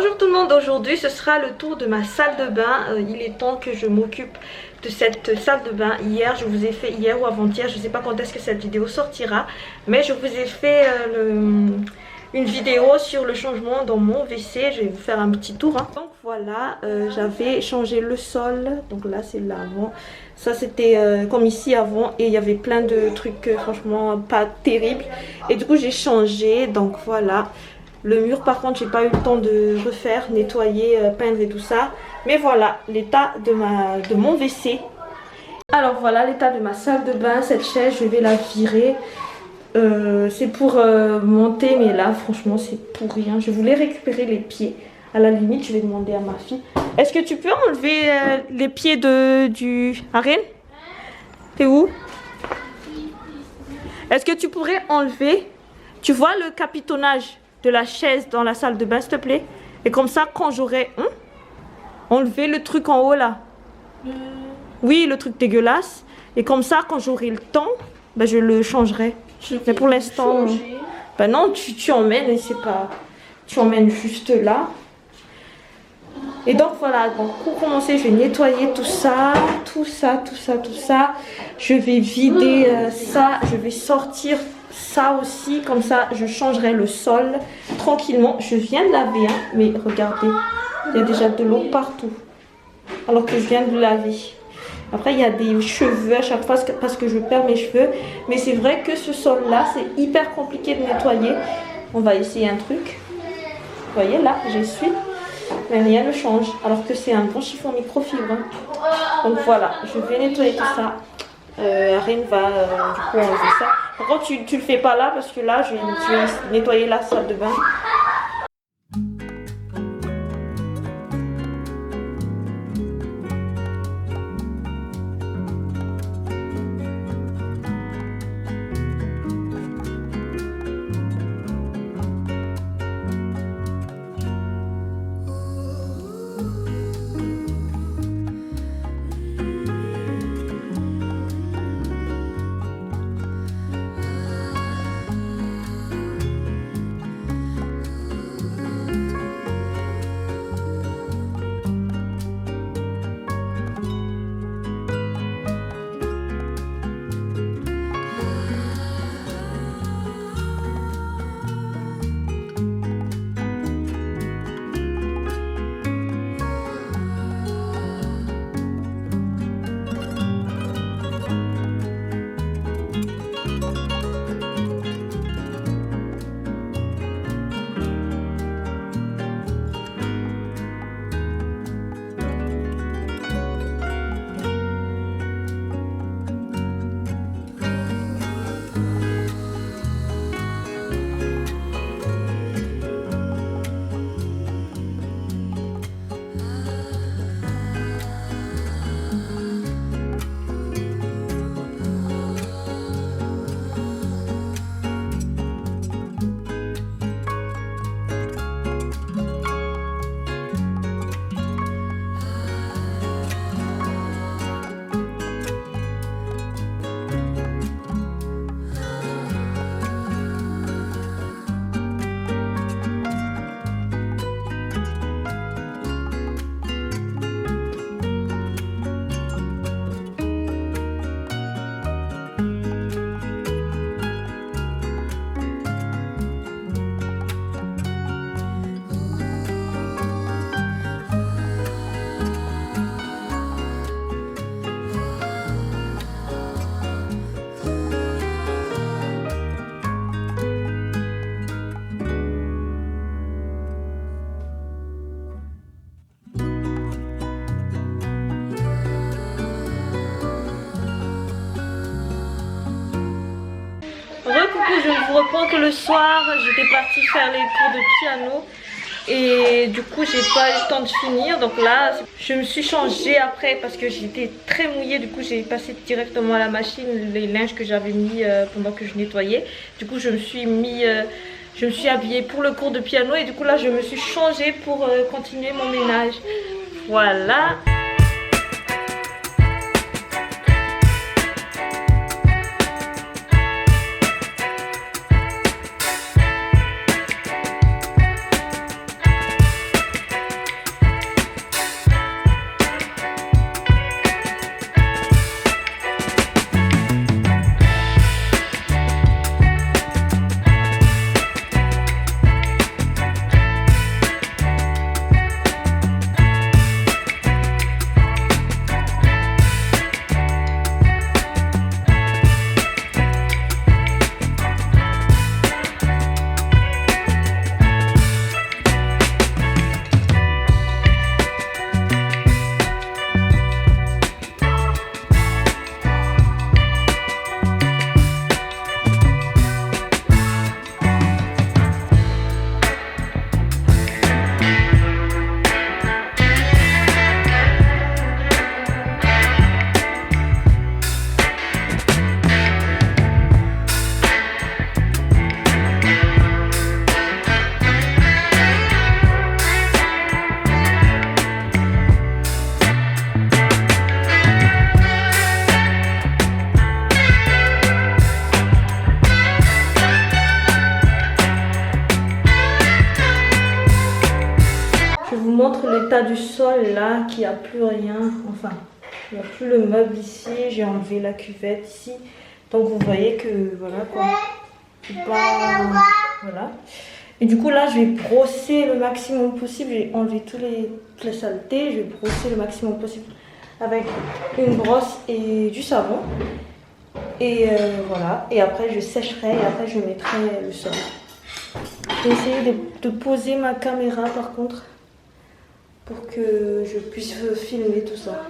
Bonjour tout le monde, aujourd'hui ce sera le tour de ma salle de bain. Il est temps que je m'occupe de cette salle de bain. Hier, je vous ai fait, hier ou avant-hier, je ne sais pas quand est-ce que cette vidéo sortira, mais je vous ai fait une vidéo sur le changement dans mon WC. Je vais vous faire un petit tour. Donc voilà, j'avais changé le sol, donc là c'est l'avant. Ça c'était comme ici avant et il y avait plein de trucs franchement pas terribles. Et du coup j'ai changé, donc voilà. Le mur par contre j'ai pas eu le temps de refaire, nettoyer, peindre et tout ça. Mais voilà l'état de mon WC. Alors voilà l'état de ma salle de bain. Cette chaise je vais la virer. C'est pour monter, mais là franchement c'est pour rien. Je voulais récupérer les pieds. À la limite je vais demander à ma fille. Est-ce que tu peux enlever les pieds du Arène? T'es où? Est-ce que tu pourrais enlever, tu vois le capitonnage de la chaise dans la salle de bain s'il te plaît? Et comme ça quand j'aurai enlevé le truc en haut là. Oui, le truc dégueulasse. Et comme ça quand j'aurai le temps, ben, je le changerai. Mais pour l'instant, ben non, tu emmènes et c'est pas, tu emmènes juste là. Et donc voilà, donc pour commencer, je vais nettoyer tout ça. Je vais vider ça, je vais sortir ça aussi, comme ça je changerai le sol tranquillement. Je viens de laver, hein, mais regardez, il y a déjà de l'eau partout, alors que je viens de laver. Après il y a des cheveux à chaque fois parce que je perds mes cheveux. Mais c'est vrai que ce sol là c'est hyper compliqué de nettoyer. On va essayer un truc. Vous voyez là j'essuie, mais rien ne change. Alors que c'est un bon chiffon microfibre. Donc voilà, je vais nettoyer tout ça. Arine va du coup enlever ça. Par contre tu le fais pas là parce que là je vais nettoyer la salle de bain. Je vous reprends que le soir j'étais partie faire les cours de piano et du coup j'ai pas eu le temps de finir. Donc là je me suis changée après parce que j'étais très mouillée. Du coup j'ai passé directement à la machine les linges que j'avais mis pendant que je nettoyais. Du coup je me suis habillée pour le cours de piano et du coup là je me suis changée pour continuer mon ménage. Voilà. vous montre l'état du sol là, qu'il n'y a plus rien. Enfin, il n'y a plus le meuble ici. J'ai enlevé la cuvette ici. Donc vous voyez que voilà quoi. Voilà. Et du coup là je vais brosser le maximum possible. J'ai enlevé toutes les saletés. Je vais brosser le maximum possible avec une brosse et du savon. Et voilà. Et après je sécherai et après je mettrai le sol. Je vais essayer de poser ma caméra par contre pour que je puisse filmer tout ça.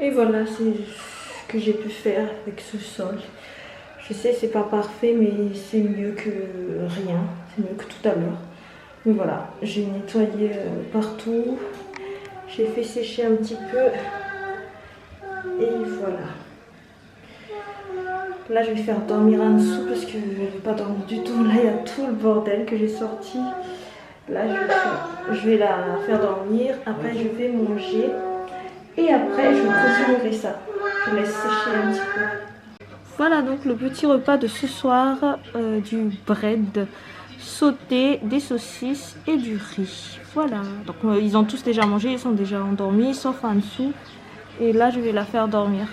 Et voilà, c'est ce que j'ai pu faire avec ce sol. Je sais, c'est pas parfait, mais c'est mieux que rien. C'est mieux que tout à l'heure. Mais voilà, j'ai nettoyé partout. J'ai fait sécher un petit peu. Et voilà. Là, je vais faire dormir en dessous parce que je ne vais pas dormir du tout. Là, il y a tout le bordel que j'ai sorti. Là, je vais la faire dormir. Après, je vais manger. Et après, je continuerai ça. Je laisse sécher un petit peu. Voilà donc le petit repas de ce soir. Du bread sauté, des saucisses et du riz. Voilà. Donc ils ont tous déjà mangé, ils sont déjà endormis, sauf en dessous. Et là, je vais la faire dormir.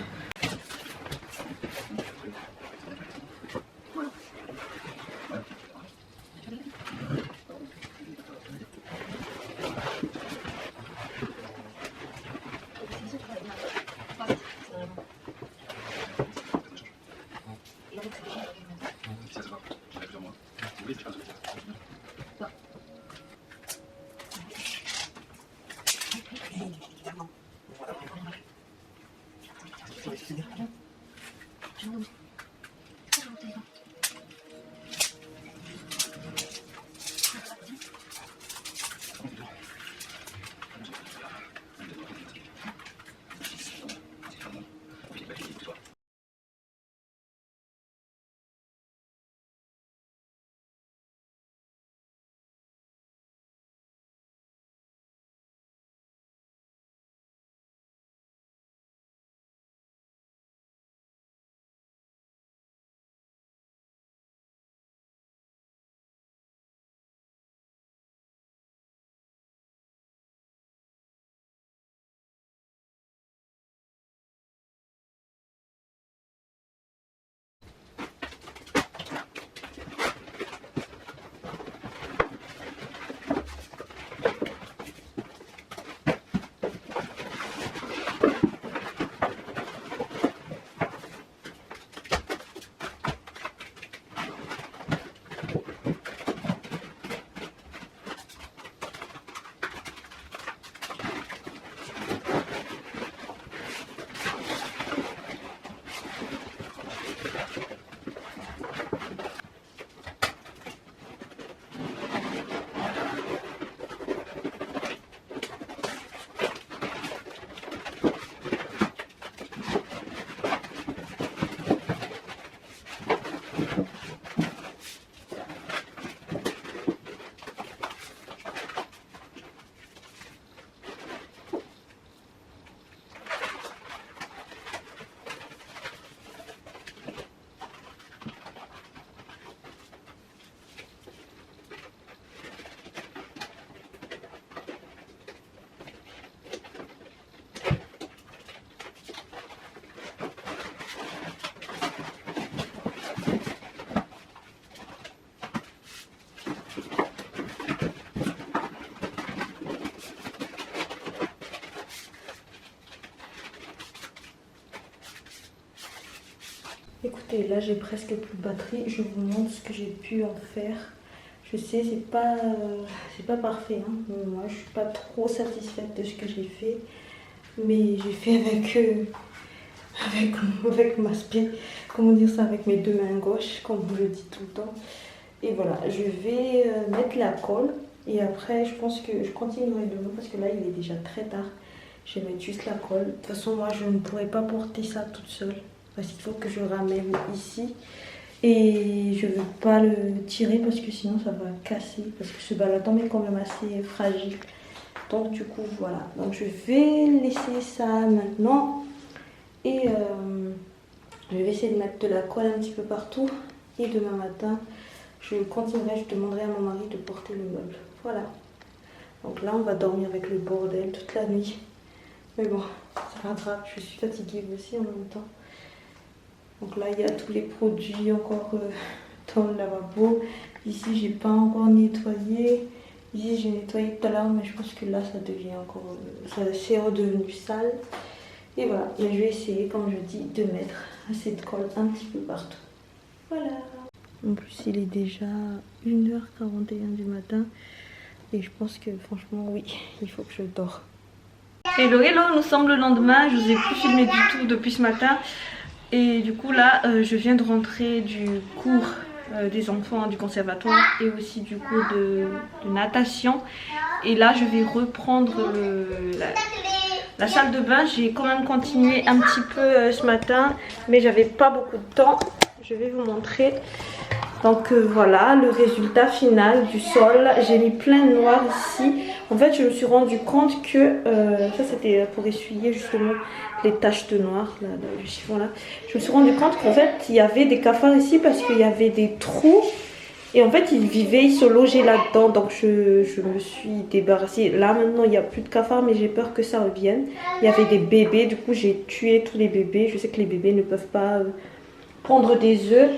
Écoutez, là j'ai presque plus de batterie. Je vous montre ce que j'ai pu en faire. Je sais, c'est pas parfait. Hein. Moi, je suis pas trop satisfaite de ce que j'ai fait. Mais j'ai fait avec ma spé, comment dire ça, avec mes deux mains gauches, comme je le dis tout le temps. Et voilà, je vais mettre la colle. Et après, je pense que je continuerai demain parce que là, il est déjà très tard. Je vais mettre juste la colle. De toute façon, moi, je ne pourrais pas porter ça toute seule. Parce qu'il faut que je ramène ici. Et je ne veux pas le tirer parce que sinon, ça va casser. Parce que ce balaton est quand même assez fragile. Donc, du coup, voilà. Donc, je vais laisser ça maintenant. Et je vais essayer de mettre de la colle un petit peu partout. Et demain matin, je continuerai. Je demanderai à mon mari de porter le meuble. Voilà. Donc là, on va dormir avec le bordel toute la nuit. Mais bon, c'est pas grave, je suis fatiguée aussi en même temps. Donc là, il y a tous les produits encore dans le lavabo. Ici, j'ai pas encore nettoyé. Ici, j'ai nettoyé tout à l'heure, mais je pense que là, ça devient encore... c'est redevenu sale. Et voilà, mais je vais essayer, comme je dis, de mettre cette colle un petit peu partout. Voilà. En plus, il est déjà 1h41 du matin. Et je pense que franchement, oui, il faut que je dors. Hello, hello, nous sommes le lendemain. Je vous ai plus filmé du tout depuis ce matin. Et du coup là, je viens de rentrer du cours des enfants du conservatoire et aussi du cours de natation. Et là, je vais reprendre la salle de bain. J'ai quand même continué un petit peu ce matin, mais j'avais pas beaucoup de temps. Je vais vous montrer. Donc voilà le résultat final du sol. J'ai mis plein de noir ici. En fait, je me suis rendu compte que ça c'était pour essuyer justement les taches de noir là, le chiffon là. Je me suis rendu compte qu'en fait il y avait des cafards ici parce qu'il y avait des trous. Et en fait ils vivaient, ils se logeaient là-dedans. Donc je me suis débarrassée. Là maintenant il n'y a plus de cafards, mais j'ai peur que ça revienne. Il y avait des bébés, du coup j'ai tué tous les bébés. Je sais que les bébés ne peuvent pas pondre des œufs.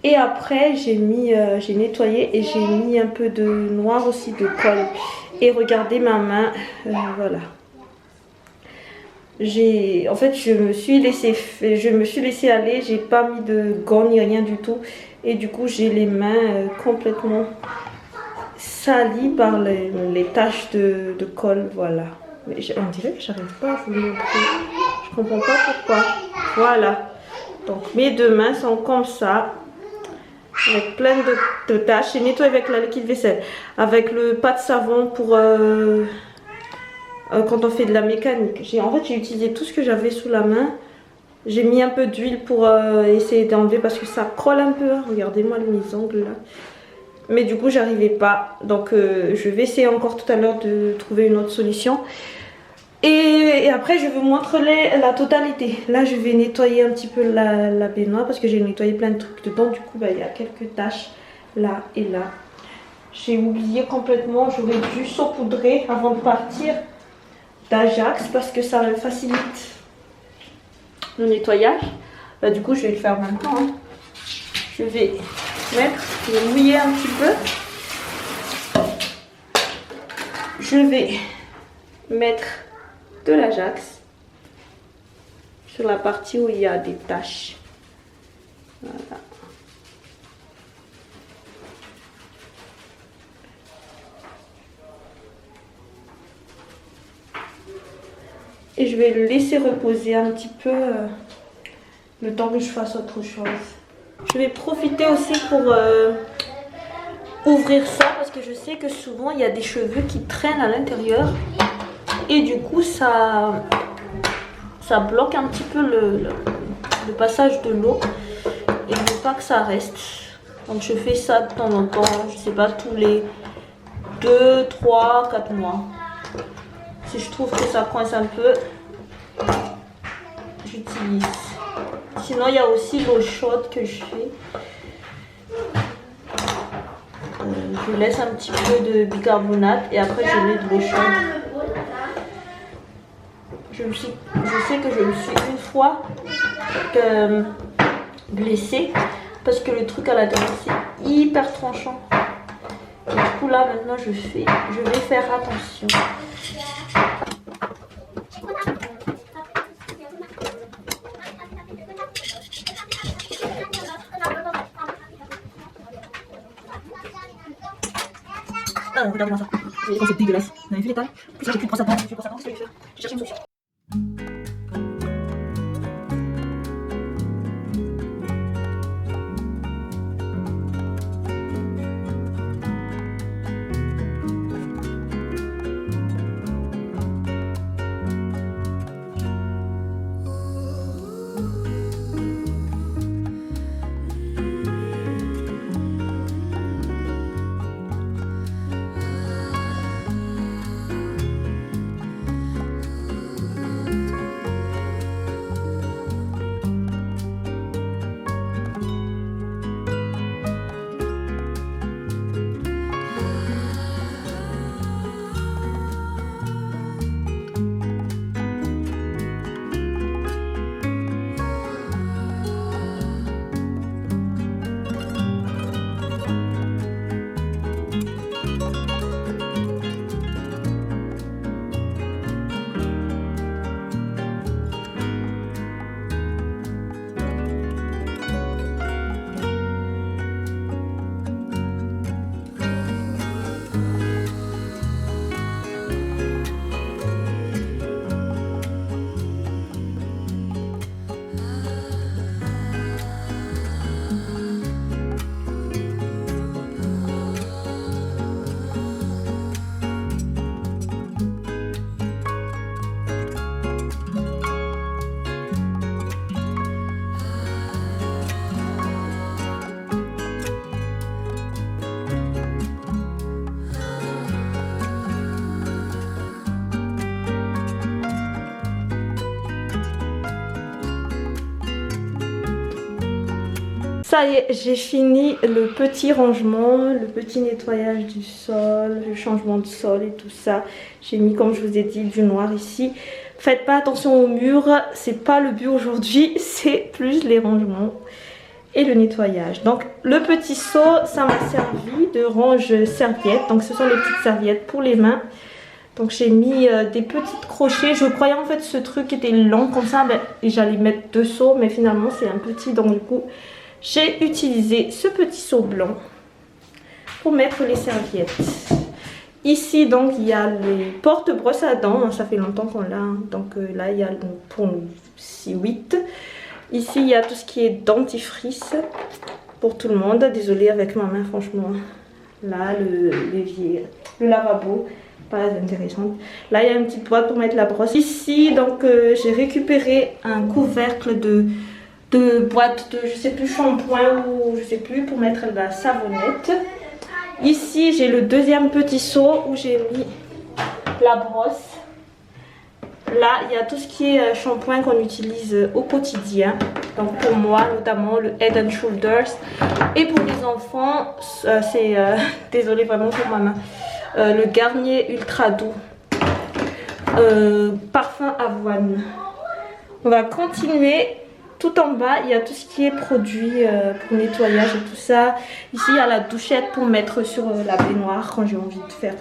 Et après j'ai nettoyé et j'ai mis un peu de noir aussi, de colle. Et regardez ma main, voilà. En fait je me suis laissée aller, j'ai pas mis de gants ni rien du tout. Et du coup j'ai les mains complètement salies par les taches de colle, voilà. Mais on dirait que j'arrive pas à vous le montrer. Je comprends pas pourquoi. Voilà. Donc mes deux mains sont comme ça. Avec plein de taches. J'ai nettoyé avec la liquide vaisselle. Avec le pas de savon pour quand on fait de la mécanique. En fait j'ai utilisé tout ce que j'avais sous la main. J'ai mis un peu d'huile pour essayer d'enlever parce que ça colle un peu. Hein. Regardez-moi mes ongles là. Mais du coup j'arrivais pas. Donc je vais essayer encore tout à l'heure de trouver une autre solution. Et après je vous montrer la totalité. Là je vais nettoyer un petit peu la baignoire parce que j'ai nettoyé plein de trucs dedans. Du coup il y a quelques taches là et là. J'ai oublié complètement, j'aurais dû saupoudrer avant de partir d'Ajax parce que ça me facilite le nettoyage. Bah, du coup je vais le faire maintenant. Hein. Je vais mouiller un petit peu. Je vais mettre de l'Ajax sur la partie où il y a des taches. Voilà. Et je vais le laisser reposer un petit peu le temps que je fasse autre chose. Je vais profiter aussi pour ouvrir ça parce que je sais que souvent il y a des cheveux qui traînent à l'intérieur. Et du coup ça bloque un petit peu le passage de l'eau. Et je ne veux pas que ça reste. Donc je fais ça de temps en temps. Je sais pas, tous les 2, 3, 4 mois. Si je trouve que ça coince un peu, j'utilise. Sinon il y a aussi l'eau chaude que je fais. Je laisse un petit peu de bicarbonate et après je mets de l'eau chaude. Je sais que je me suis une fois blessée parce que le truc à l'intérieur c'est hyper tranchant. Et du coup là maintenant je vais faire attention. regardez-moi ça. Vous voyez, c'est dégueulasse. Vous avez vu l'état? En plus, là, j'ai plus de brosse à dents. Qu'est-ce que je vais faire? J'ai cherché une solution. Ça y est, j'ai fini le petit rangement, le petit nettoyage du sol, le changement de sol et tout ça. J'ai mis, comme je vous ai dit, du noir ici. Faites pas attention au mur, c'est pas le but aujourd'hui, c'est plus les rangements et le nettoyage. Donc le petit seau, ça m'a servi de range serviettes. Donc ce sont les petites serviettes pour les mains. Donc j'ai mis des petits crochets. Je croyais en fait ce truc était long comme ça et j'allais mettre 2 seaux, mais finalement c'est un petit, donc du coup j'ai utilisé ce petit seau blanc pour mettre les serviettes. Ici donc il y a les porte-brosses à dents, ça fait longtemps qu'on l'a, donc là il y a pour nous 8. Ici il y a tout ce qui est dentifrice pour tout le monde. Désolée avec ma main franchement. Là l'évier, le lavabo, pas intéressant. Là il y a une petite boîte pour mettre la brosse. Ici donc j'ai récupéré un couvercle de boîte de je sais plus shampoing ou je sais plus pour mettre la savonnette. Ici j'ai le deuxième petit seau où j'ai mis la brosse. Là il y a tout ce qui est shampoing qu'on utilise au quotidien, donc pour moi notamment le Head and Shoulders, et pour les enfants c'est désolé vraiment pour ma main, le Garnier Ultra Doux parfum avoine. On va continuer. Tout en bas, il y a tout ce qui est produit pour nettoyage et tout ça. Ici, il y a la douchette pour mettre sur la baignoire quand j'ai envie de faire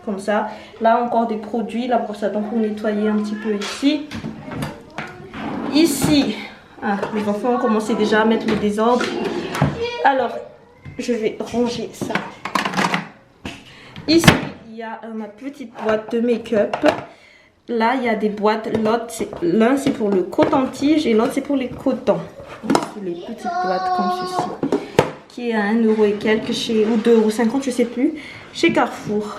comme ça. Là, encore des produits, la brosse à dents pour nettoyer un petit peu ici. Ici, les enfants ont commencé déjà à mettre le désordre. Alors, je vais ranger ça. Ici, il y a ma petite boîte de make-up. Là, il y a des boîtes. L'un, c'est pour le coton-tige et l'autre, c'est pour les cotons. Les petites boîtes comme ceci. Qui est à 1 € et quelques chez, ou 2,50 €, je sais plus, chez Carrefour.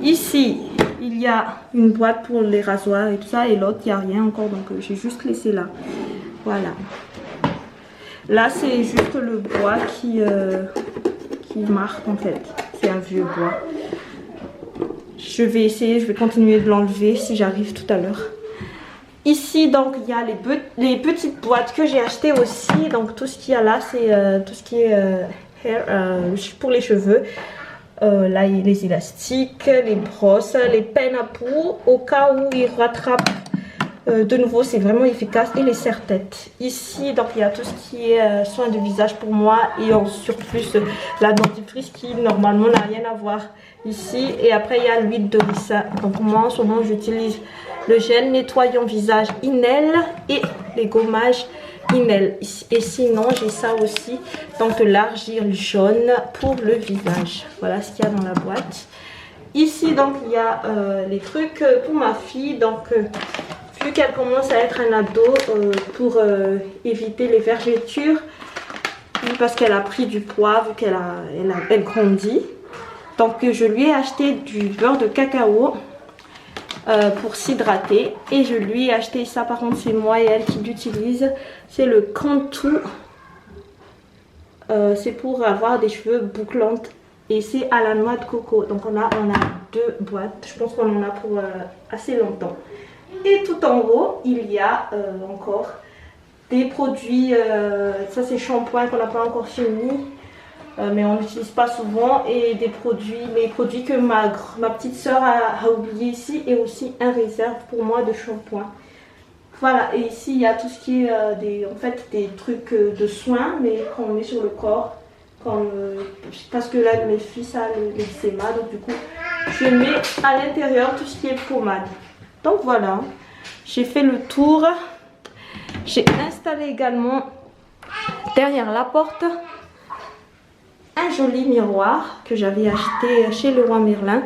Ici, il y a une boîte pour les rasoirs et tout ça. Et l'autre, il n'y a rien encore. Donc, j'ai juste laissé là. Voilà. Là, c'est juste le bois qui marque en fait. C'est un vieux bois. Je vais essayer, je vais continuer de l'enlever si j'arrive tout à l'heure. Ici, donc, il y a les petites boîtes que j'ai achetées aussi. Donc, tout ce qu'il y a là, c'est tout ce qui est pour les cheveux. Là, il y a les élastiques, les brosses, les peines à poudre. Au cas où ils rattrapent de nouveau, c'est vraiment efficace. Et les serre-têtes. Ici, donc, il y a tout ce qui est soin de visage pour moi. Et en surplus, la dentifrice qui, normalement, n'a rien à voir ici. Et après, il y a l'huile de ricin. Donc, moi, en ce moment, j'utilise le gel nettoyant visage Inel et les gommages Inel. Et sinon j'ai ça aussi, donc l'argile jaune pour le visage. Voilà ce qu'il y a dans la boîte. Ici donc il y a les trucs pour ma fille, donc vu qu'elle commence à être un ado, pour éviter les vergetures, parce qu'elle a pris du poids, vu qu'elle grandit. Donc je lui ai acheté du beurre de cacao pour s'hydrater, et je lui ai acheté ça, par contre c'est moi et elle qui l'utilise, c'est le Cantu. C'est pour avoir des cheveux bouclantes et c'est à la noix de coco. Donc on a 2 boîtes, je pense qu'on en a pour assez longtemps. Et tout en haut il y a encore des produits, ça c'est shampoing qu'on n'a pas encore fini, mais on n'utilise pas souvent, et des produits, les produits que ma petite soeur a oublié ici, et aussi un réserve pour moi de shampoing. Voilà, et ici il y a tout ce qui est des trucs de soins, mais qu'on met sur le corps, parce que là mes fils a l'eczéma, donc du coup je mets à l'intérieur tout ce qui est pommade. Donc voilà, j'ai fait le tour. J'ai installé également derrière la porte un joli miroir que j'avais acheté chez Leroy Merlin.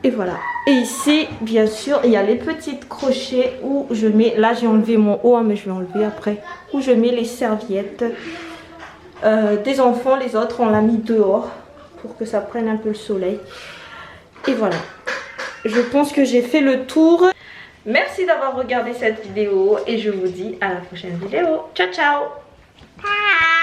Et voilà. Et ici, bien sûr, il y a les petits crochets où je mets, là j'ai enlevé mon haut, mais je vais enlever après, où je mets les serviettes des enfants. Les autres, on l'a mis dehors pour que ça prenne un peu le soleil. Et voilà. Je pense que j'ai fait le tour. Merci d'avoir regardé cette vidéo et je vous dis à la prochaine vidéo. Ciao, ciao!